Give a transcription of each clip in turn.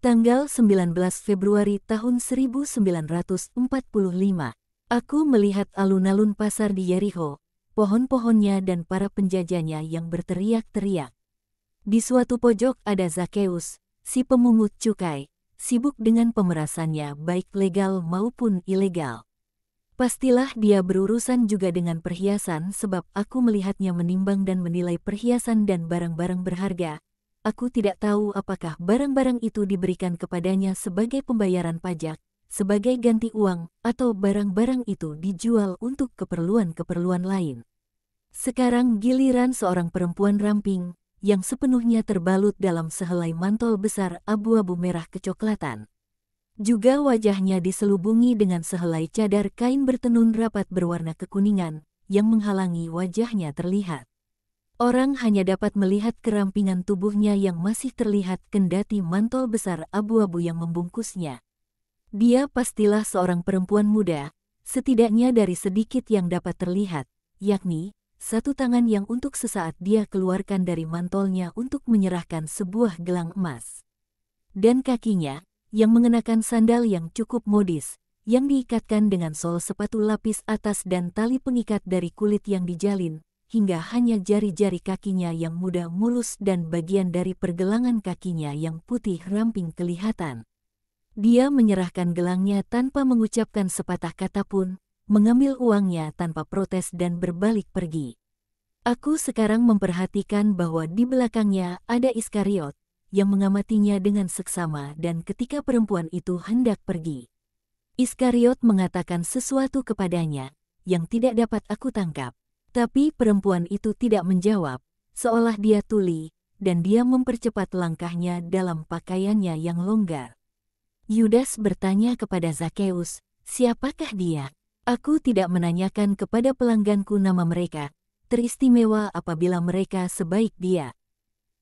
Tanggal 19 Februari tahun 1945. Aku melihat alun-alun pasar di Yerikho, pohon-pohonnya dan para penjajahnya yang berteriak-teriak. Di suatu pojok ada Zakheus, si pemungut cukai, sibuk dengan pemerasannya baik legal maupun ilegal. Pastilah dia berurusan juga dengan perhiasan sebab aku melihatnya menimbang dan menilai perhiasan dan barang-barang berharga. Aku tidak tahu apakah barang-barang itu diberikan kepadanya sebagai pembayaran pajak, sebagai ganti uang, atau barang-barang itu dijual untuk keperluan-keperluan lain. Sekarang giliran seorang perempuan ramping, yang sepenuhnya terbalut dalam sehelai mantel besar abu-abu merah kecoklatan. Juga wajahnya diselubungi dengan sehelai cadar kain bertenun rapat berwarna kekuningan, yang menghalangi wajahnya terlihat. Orang hanya dapat melihat kerampingan tubuhnya yang masih terlihat kendati mantel besar abu-abu yang membungkusnya. Dia pastilah seorang perempuan muda, setidaknya dari sedikit yang dapat terlihat, yakni satu tangan yang untuk sesaat dia keluarkan dari mantolnya untuk menyerahkan sebuah gelang emas. Dan kakinya, yang mengenakan sandal yang cukup modis, yang diikatkan dengan sol sepatu lapis atas dan tali pengikat dari kulit yang dijalin, hingga hanya jari-jari kakinya yang muda mulus dan bagian dari pergelangan kakinya yang putih ramping kelihatan. Dia menyerahkan gelangnya tanpa mengucapkan sepatah kata pun, mengambil uangnya tanpa protes dan berbalik pergi. Aku sekarang memperhatikan bahwa di belakangnya ada Iskariot, yang mengamatinya dengan seksama dan ketika perempuan itu hendak pergi. Iskariot mengatakan sesuatu kepadanya, yang tidak dapat aku tangkap. Tapi perempuan itu tidak menjawab, seolah dia tuli, dan dia mempercepat langkahnya dalam pakaiannya yang longgar. Yudas bertanya kepada Zakheus, siapakah dia? Aku tidak menanyakan kepada pelangganku nama mereka, teristimewa apabila mereka sebaik dia.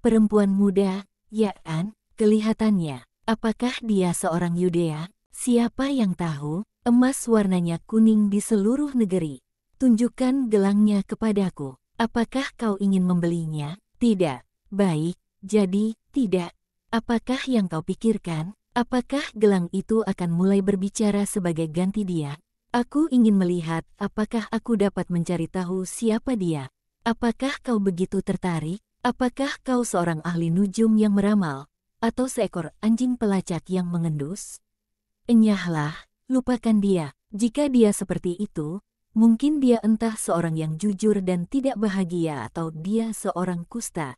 Perempuan muda, ya kan, kelihatannya. Apakah dia seorang Yudea? Siapa yang tahu? Emas warnanya kuning di seluruh negeri. Tunjukkan gelangnya kepadaku. Apakah kau ingin membelinya? Tidak. Baik, jadi, tidak. Apakah yang kau pikirkan? Apakah gelang itu akan mulai berbicara sebagai ganti dia? Aku ingin melihat apakah aku dapat mencari tahu siapa dia. Apakah kau begitu tertarik? Apakah kau seorang ahli nujum yang meramal, atau seekor anjing pelacak yang mengendus? Enyahlah, lupakan dia. Jika dia seperti itu, mungkin dia entah seorang yang jujur dan tidak bahagia atau dia seorang kusta.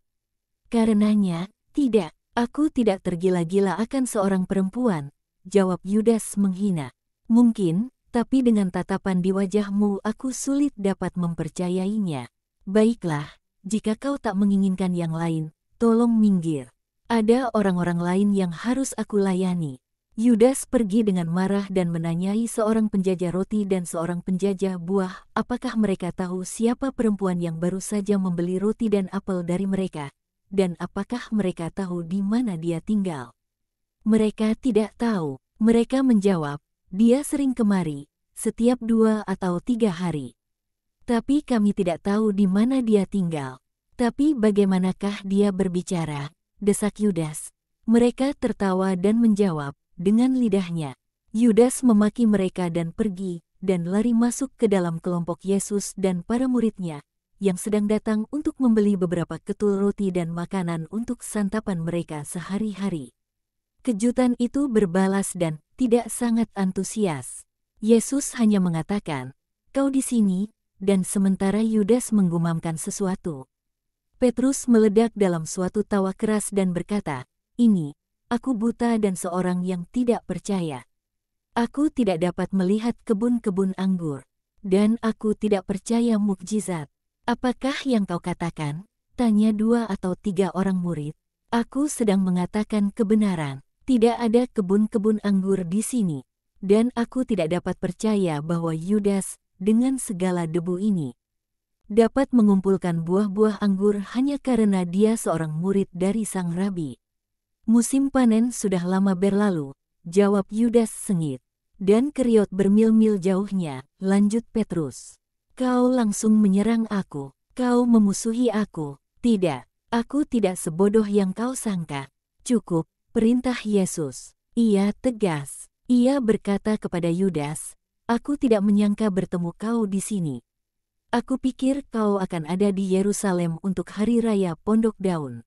Karenanya, tidak, aku tidak tergila-gila akan seorang perempuan, jawab Yudas menghina. Mungkin, tapi dengan tatapan di wajahmu aku sulit dapat mempercayainya. Baiklah. Jika kau tak menginginkan yang lain, tolong minggir. Ada orang-orang lain yang harus aku layani. Yudas pergi dengan marah dan menanyai seorang penjajah roti dan seorang penjajah buah, apakah mereka tahu siapa perempuan yang baru saja membeli roti dan apel dari mereka, dan apakah mereka tahu di mana dia tinggal. Mereka tidak tahu. Mereka menjawab, dia sering kemari, setiap 2 atau 3 hari. Tapi kami tidak tahu di mana dia tinggal. Tapi bagaimanakah dia berbicara? Desak Yudas. Mereka tertawa dan menjawab dengan lidahnya. Yudas memaki mereka dan pergi, dan lari masuk ke dalam kelompok Yesus dan para muridnya, yang sedang datang untuk membeli beberapa ketul roti dan makanan untuk santapan mereka sehari-hari. Kejutan itu berbalas dan tidak sangat antusias. Yesus hanya mengatakan, "Kau di sini," dan sementara Yudas menggumamkan sesuatu. Petrus meledak dalam suatu tawa keras dan berkata, "Ini, aku buta dan seorang yang tidak percaya. Aku tidak dapat melihat kebun-kebun anggur, dan aku tidak percaya mukjizat. Apakah yang kau katakan?" Tanya 2 atau 3 orang murid. "Aku sedang mengatakan kebenaran. Tidak ada kebun-kebun anggur di sini." Dan aku tidak dapat percaya bahwa Yudas, dengan segala debu ini, dapat mengumpulkan buah-buah anggur hanya karena dia seorang murid dari sang rabi. "Musim panen sudah lama berlalu," jawab Yudas sengit. "Dan Keriot bermil-mil jauhnya," lanjut Petrus. "Kau langsung menyerang aku. Kau memusuhi aku." "Tidak, aku tidak sebodoh yang kau sangka. Cukup, Perintah Yesus. Ia tegas. Ia berkata kepada Yudas, "Aku tidak menyangka bertemu kau di sini. Aku pikir kau akan ada di Yerusalem untuk Hari Raya Pondok Daun.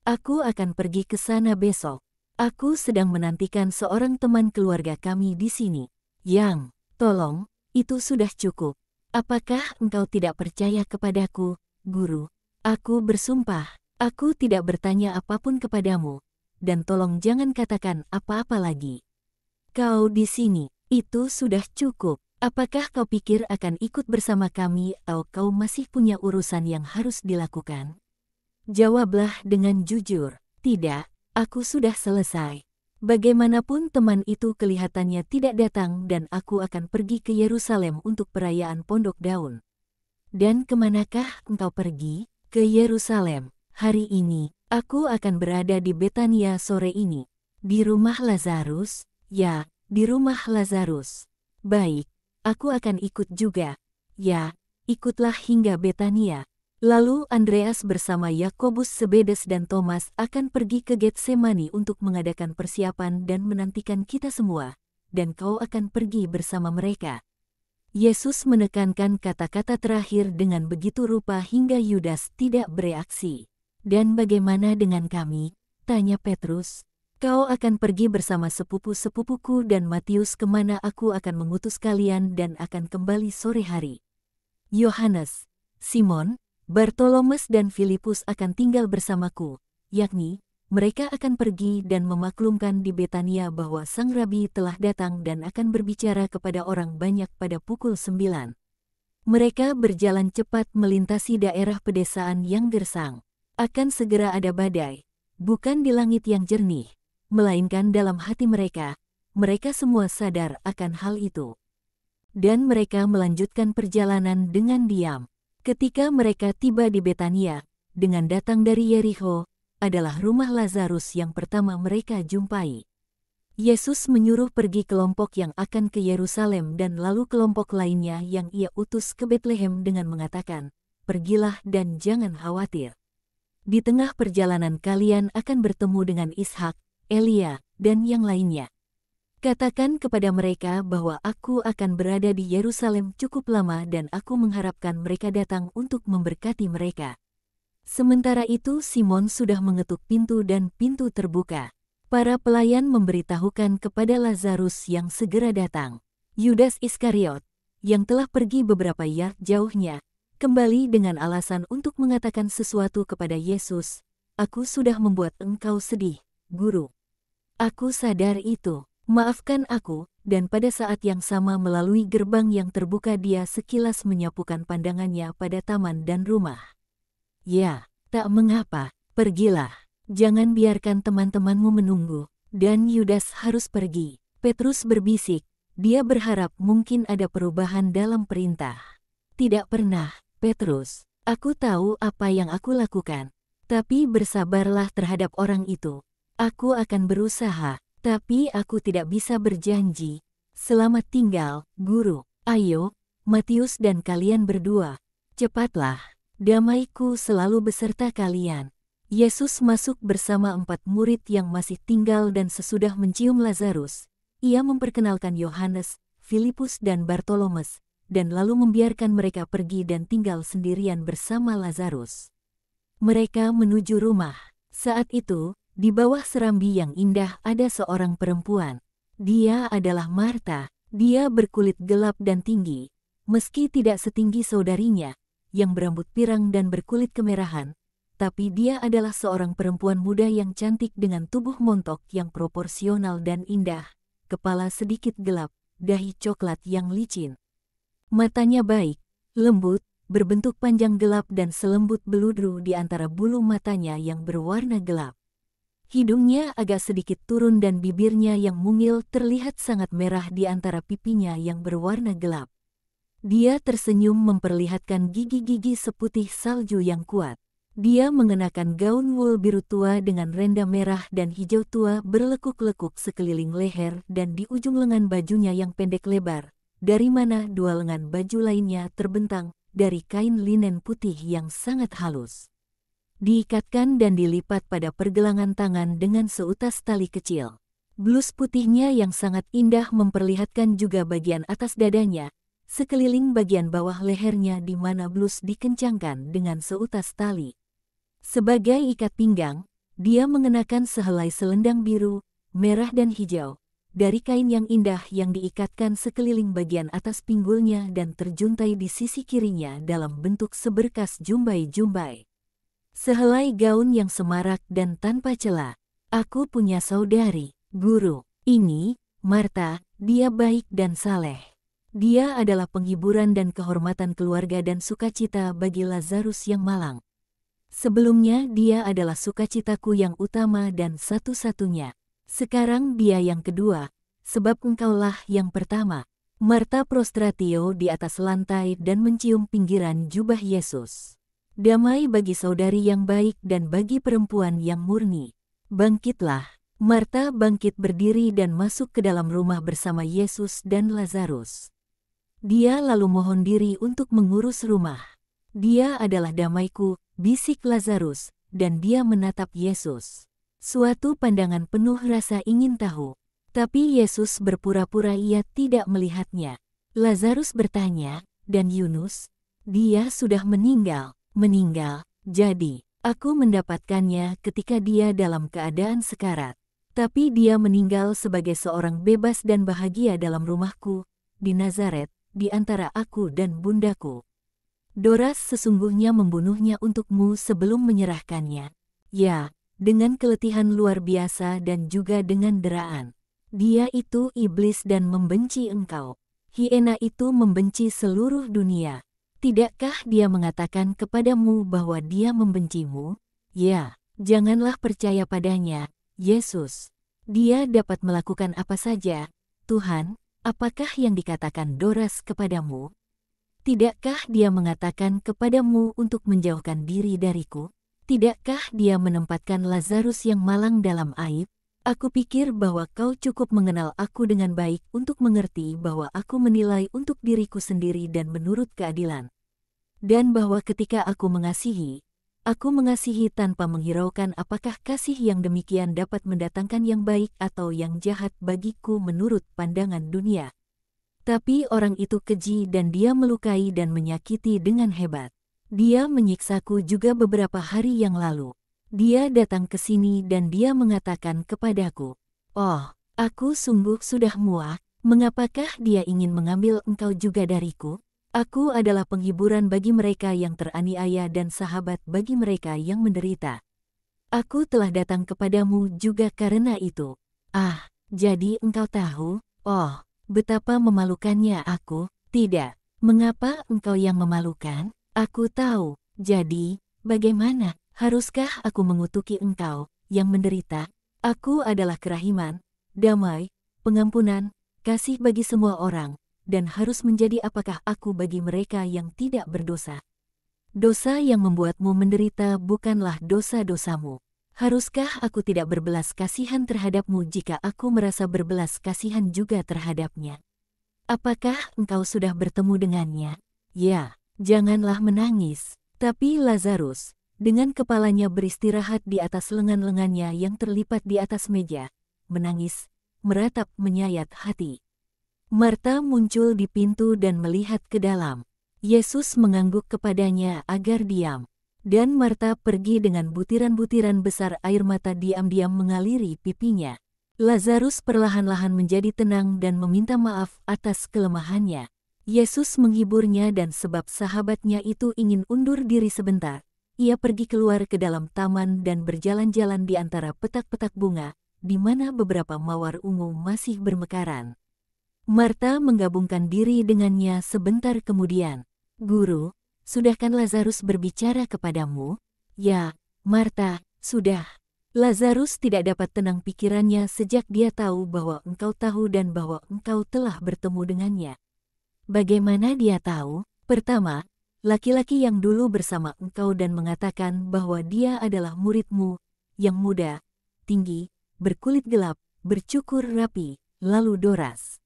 Aku akan pergi ke sana besok. Aku sedang menantikan seorang teman keluarga kami di sini. Yang, tolong, itu sudah cukup. Apakah engkau tidak percaya kepadaku, Guru? Aku bersumpah, aku tidak bertanya apapun kepadamu, dan tolong jangan katakan apa-apa lagi. Kau di sini, itu sudah cukup. Apakah kau pikir akan ikut bersama kami atau kau masih punya urusan yang harus dilakukan?" Jawablah dengan jujur, "Tidak, aku sudah selesai. Bagaimanapun teman itu kelihatannya tidak datang dan aku akan pergi ke Yerusalem untuk perayaan Pondok Daun." "Dan kemanakah engkau pergi?" "Ke Yerusalem. Hari ini, aku akan berada di Betania sore ini." "Di rumah Lazarus?" "Ya, di rumah Lazarus." "Baik, aku akan ikut juga." "Ya, ikutlah hingga Betania." Lalu Andreas bersama Yakobus Sebedes dan Thomas akan pergi ke Getsemani untuk mengadakan persiapan dan menantikan kita semua, dan kau akan pergi bersama mereka. Yesus menekankan kata-kata terakhir dengan begitu rupa hingga Yudas tidak bereaksi. "Dan bagaimana dengan kami?" tanya Petrus. "Kau akan pergi bersama sepupu-sepupuku dan Matius kemana aku akan mengutus kalian dan akan kembali sore hari. Yohanes, Simon, Bartolomes dan Filipus akan tinggal bersamaku, yakni, mereka akan pergi dan memaklumkan di Betania bahwa Sang Rabi telah datang dan akan berbicara kepada orang banyak pada pukul 9. Mereka berjalan cepat melintasi daerah pedesaan yang gersang. Akan segera ada badai, bukan di langit yang jernih, melainkan dalam hati mereka. Mereka semua sadar akan hal itu. Dan mereka melanjutkan perjalanan dengan diam. Ketika mereka tiba di Betania, dengan datang dari Yericho, adalah rumah Lazarus yang pertama mereka jumpai. Yesus menyuruh pergi kelompok yang akan ke Yerusalem dan lalu kelompok lainnya yang ia utus ke Betlehem dengan mengatakan, "Pergilah dan jangan khawatir. Di tengah perjalanan kalian akan bertemu dengan Ishak, Elia, dan yang lainnya. Katakan kepada mereka bahwa aku akan berada di Yerusalem cukup lama dan aku mengharapkan mereka datang untuk memberkati mereka." Sementara itu Simon sudah mengetuk pintu dan pintu terbuka. Para pelayan memberitahukan kepada Lazarus yang segera datang. Yudas Iskariot, yang telah pergi beberapa yard jauhnya, kembali dengan alasan untuk mengatakan sesuatu kepada Yesus. "Aku sudah membuat engkau sedih, Guru. Aku sadar itu. Maafkan aku." Dan pada saat yang sama melalui gerbang yang terbuka dia sekilas menyapukan pandangannya pada taman dan rumah. "Ya, tak mengapa, pergilah. Jangan biarkan teman-temanmu menunggu." Dan Yudas harus pergi. Petrus berbisik, dia berharap mungkin ada perubahan dalam perintah. "Tidak pernah, Petrus. Aku tahu apa yang aku lakukan. Tapi bersabarlah terhadap orang itu. Aku akan berusaha, tapi aku tidak bisa berjanji. Selamat tinggal, Guru. Ayo, Matius dan kalian berdua. Cepatlah. Damaiku selalu beserta kalian." Yesus masuk bersama 4 murid yang masih tinggal dan sesudah mencium Lazarus, ia memperkenalkan Yohanes, Filipus dan Bartolomes, dan lalu membiarkan mereka pergi dan tinggal sendirian bersama Lazarus. Mereka menuju rumah. Saat itu, di bawah serambi yang indah ada seorang perempuan. Dia adalah Marta. Dia berkulit gelap dan tinggi, meski tidak setinggi saudarinya yang berambut pirang dan berkulit kemerahan, tapi dia adalah seorang perempuan muda yang cantik dengan tubuh montok yang proporsional dan indah, kepala sedikit gelap, dahi coklat yang licin. Matanya baik, lembut, berbentuk panjang gelap dan selembut beludru di antara bulu matanya yang berwarna gelap. Hidungnya agak sedikit turun dan bibirnya yang mungil terlihat sangat merah di antara pipinya yang berwarna gelap. Dia tersenyum memperlihatkan gigi-gigi seputih salju yang kuat. Dia mengenakan gaun wul biru tua dengan renda merah dan hijau tua berlekuk-lekuk sekeliling leher dan di ujung lengan bajunya yang pendek lebar, dari mana 2 lengan baju lainnya terbentang dari kain linen putih yang sangat halus. diikatkan dan dilipat pada pergelangan tangan dengan seutas tali kecil. Blus putihnya yang sangat indah memperlihatkan juga bagian atas dadanya, sekeliling bagian bawah lehernya di mana blus dikencangkan dengan seutas tali. Sebagai ikat pinggang, dia mengenakan sehelai selendang biru, merah dan hijau, dari kain yang indah yang diikatkan sekeliling bagian atas pinggulnya dan terjuntai di sisi kirinya dalam bentuk seberkas jumbai-jumbai. Sehelai gaun yang semarak dan tanpa celah. Aku punya saudari, guru. Ini, Marta, dia baik dan saleh. Dia adalah penghiburan dan kehormatan keluarga dan sukacita bagi Lazarus yang malang. Sebelumnya dia adalah sukacitaku yang utama dan satu-satunya. Sekarang dia yang kedua, sebab engkaulah yang pertama. Marta prostratio di atas lantai dan mencium pinggiran jubah Yesus. Damai bagi saudari yang baik dan bagi perempuan yang murni. Bangkitlah. Marta bangkit berdiri dan masuk ke dalam rumah bersama Yesus dan Lazarus. Dia lalu mohon diri untuk mengurus rumah. Dia adalah damaiku, bisik Lazarus, dan dia menatap Yesus. Suatu pandangan penuh rasa ingin tahu. Tapi Yesus berpura-pura ia tidak melihatnya. Lazarus bertanya, dan Yunus, dia sudah meninggal. Meninggal, jadi, aku mendapatkannya ketika dia dalam keadaan sekarat. Tapi dia meninggal sebagai seorang bebas dan bahagia dalam rumahku, di Nazaret, di antara aku dan bundaku. Doras sesungguhnya membunuhnya untukmu sebelum menyerahkannya. Ya, dengan keletihan luar biasa dan juga dengan deraan. Dia itu iblis dan membenci engkau. Hiena itu membenci seluruh dunia. Tidakkah dia mengatakan kepadamu bahwa dia membencimu? Ya, janganlah percaya padanya, Yesus. Dia dapat melakukan apa saja. Tuhan, apakah yang dikatakan Doras kepadamu? Tidakkah dia mengatakan kepadamu untuk menjauhkan diri dariku? Tidakkah dia menempatkan Lazarus yang malang dalam aib? Aku pikir bahwa kau cukup mengenal aku dengan baik untuk mengerti bahwa aku menilai untuk diriku sendiri dan menurut keadilan. Dan bahwa ketika aku mengasihi tanpa menghiraukan apakah kasih yang demikian dapat mendatangkan yang baik atau yang jahat bagiku menurut pandangan dunia. Tapi orang itu keji dan dia melukai dan menyakiti dengan hebat. Dia menyiksaku juga beberapa hari yang lalu. Dia datang ke sini dan dia mengatakan kepadaku, "Oh, aku sungguh sudah muak. Mengapakah dia ingin mengambil engkau juga dariku? Aku adalah penghiburan bagi mereka yang teraniaya dan sahabat bagi mereka yang menderita. Aku telah datang kepadamu juga karena itu. Ah, jadi engkau tahu? Oh, betapa memalukannya aku. Tidak, mengapa engkau yang memalukan? Aku tahu. Jadi, bagaimana? Haruskah aku mengutuki engkau, yang menderita? Aku adalah kerahiman, damai, pengampunan, kasih bagi semua orang, dan harus menjadi apakah aku bagi mereka yang tidak berdosa. Dosa yang membuatmu menderita bukanlah dosa-dosamu. Haruskah aku tidak berbelas kasihan terhadapmu jika aku merasa berbelas kasihan juga terhadapnya? Apakah engkau sudah bertemu dengannya? Ya, janganlah menangis. Tapi Lazarus, dengan kepalanya beristirahat di atas lengan-lengannya yang terlipat di atas meja, menangis, meratap menyayat hati. Marta muncul di pintu dan melihat ke dalam. Yesus mengangguk kepadanya agar diam. Dan Marta pergi dengan butiran-butiran besar air mata diam-diam mengaliri pipinya. Lazarus perlahan-lahan menjadi tenang dan meminta maaf atas kelemahannya. Yesus menghiburnya dan sebab sahabatnya itu ingin undur diri sebentar, ia pergi keluar ke dalam taman dan berjalan-jalan di antara petak-petak bunga, di mana beberapa mawar ungu masih bermekaran. Marta menggabungkan diri dengannya sebentar kemudian. "Guru, sudahkan Lazarus berbicara kepadamu?" "Ya, Marta, sudah." Lazarus tidak dapat tenang pikirannya sejak dia tahu bahwa engkau tahu dan bahwa engkau telah bertemu dengannya. Bagaimana dia tahu? Pertama, laki-laki yang dulu bersama engkau dan mengatakan bahwa dia adalah muridmu, yang muda, tinggi, berkulit gelap, bercukur rapi, lalu Doras.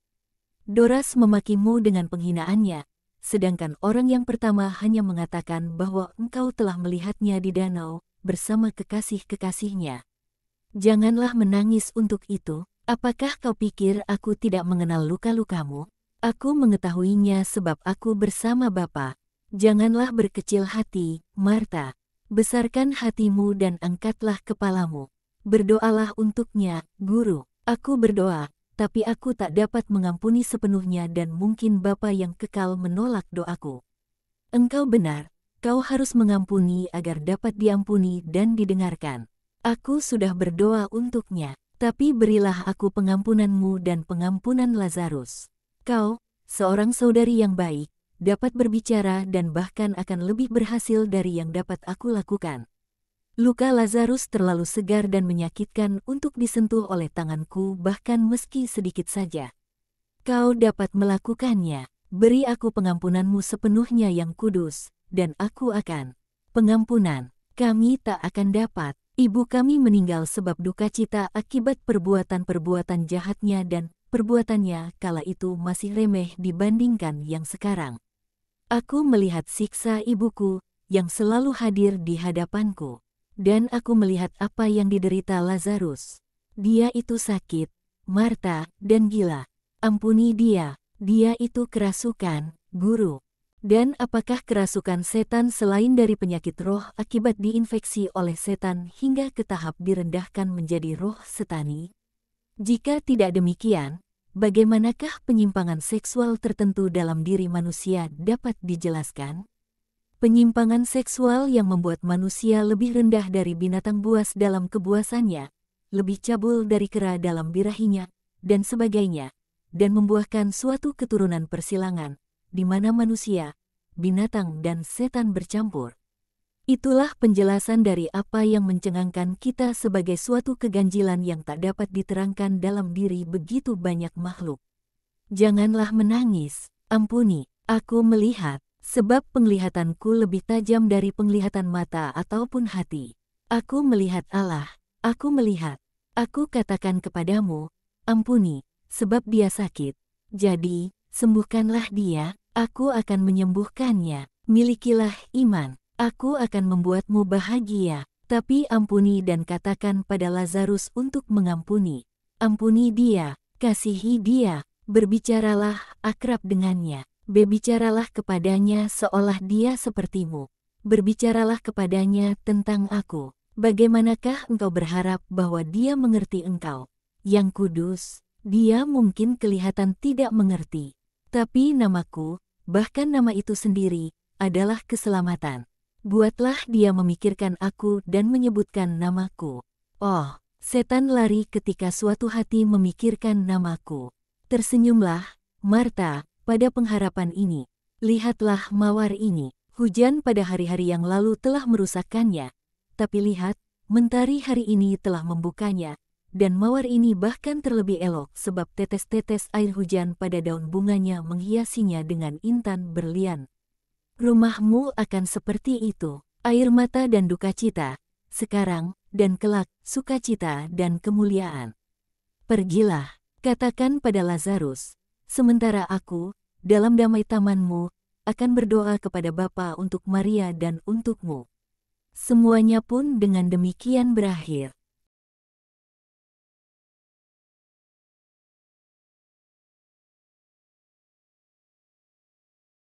Doras memakimu dengan penghinaannya, sedangkan orang yang pertama hanya mengatakan bahwa engkau telah melihatnya di danau, bersama kekasih-kekasihnya. Janganlah menangis untuk itu. Apakah kau pikir aku tidak mengenal luka-lukamu? Aku mengetahuinya sebab aku bersama Bapa. Janganlah berkecil hati, Marta. Besarkan hatimu dan angkatlah kepalamu. Berdoalah untuknya, Guru. Aku berdoa, tapi aku tak dapat mengampuni sepenuhnya dan mungkin Bapa yang kekal menolak doaku. Engkau benar, kau harus mengampuni agar dapat diampuni dan didengarkan. Aku sudah berdoa untuknya. Tapi berilah aku pengampunanmu dan pengampunan Lazarus. Kau, seorang saudari yang baik, dapat berbicara dan bahkan akan lebih berhasil dari yang dapat aku lakukan. Luka Lazarus terlalu segar dan menyakitkan untuk disentuh oleh tanganku bahkan meski sedikit saja. Kau dapat melakukannya. Beri aku pengampunanmu sepenuhnya yang kudus, dan aku akan. Pengampunan, kami tak akan dapat. Ibu kami meninggal sebab duka cita akibat perbuatan-perbuatan jahatnya dan perbuatannya kala itu masih remeh dibandingkan yang sekarang. Aku melihat siksa ibuku yang selalu hadir di hadapanku. Dan aku melihat apa yang diderita Lazarus. Dia itu sakit, Marta, dan gila. Ampuni dia, dia itu kerasukan, Guru. Dan apakah kerasukan setan selain dari penyakit roh akibat diinfeksi oleh setan hingga ke tahap direndahkan menjadi roh setani? Jika tidak demikian, bagaimanakah penyimpangan seksual tertentu dalam diri manusia dapat dijelaskan? Penyimpangan seksual yang membuat manusia lebih rendah dari binatang buas dalam kebuasannya, lebih cabul dari kera dalam birahinya, dan sebagainya, dan membuahkan suatu keturunan persilangan, di mana manusia, binatang dan setan bercampur. Itulah penjelasan dari apa yang mencengangkan kita sebagai suatu keganjilan yang tak dapat diterangkan dalam diri begitu banyak makhluk. Janganlah menangis, ampuni, aku melihat, sebab penglihatanku lebih tajam dari penglihatan mata ataupun hati. Aku melihat Allah, aku melihat, aku katakan kepadamu, ampuni, sebab dia sakit. Jadi, sembuhkanlah dia. Aku akan menyembuhkannya. Milikilah iman. Aku akan membuatmu bahagia. Tapi ampuni dan katakan pada Lazarus untuk mengampuni. Ampuni dia, kasihi dia. Berbicaralah akrab dengannya. Berbicaralah kepadanya seolah dia sepertimu. Berbicaralah kepadanya tentang aku. Bagaimanakah engkau berharap bahwa dia mengerti engkau? Yang kudus, dia mungkin kelihatan tidak mengerti. Tapi namaku, bahkan nama itu sendiri, adalah keselamatan. Buatlah dia memikirkan aku dan menyebutkan namaku. Oh, setan lari ketika suatu hati memikirkan namaku. Tersenyumlah, Marta, pada pengharapan ini. Lihatlah mawar ini. Hujan pada hari-hari yang lalu telah merusakkannya. Tapi lihat, mentari hari ini telah membukanya. Dan mawar ini bahkan terlebih elok sebab tetes-tetes air hujan pada daun bunganya menghiasinya dengan intan berlian. Rumahmu akan seperti itu, air mata dan duka cita, sekarang dan kelak sukacita dan kemuliaan. Pergilah, katakan pada Lazarus, sementara aku, dalam damai tamanmu, akan berdoa kepada Bapa untuk Maria dan untukmu. Semuanya pun dengan demikian berakhir.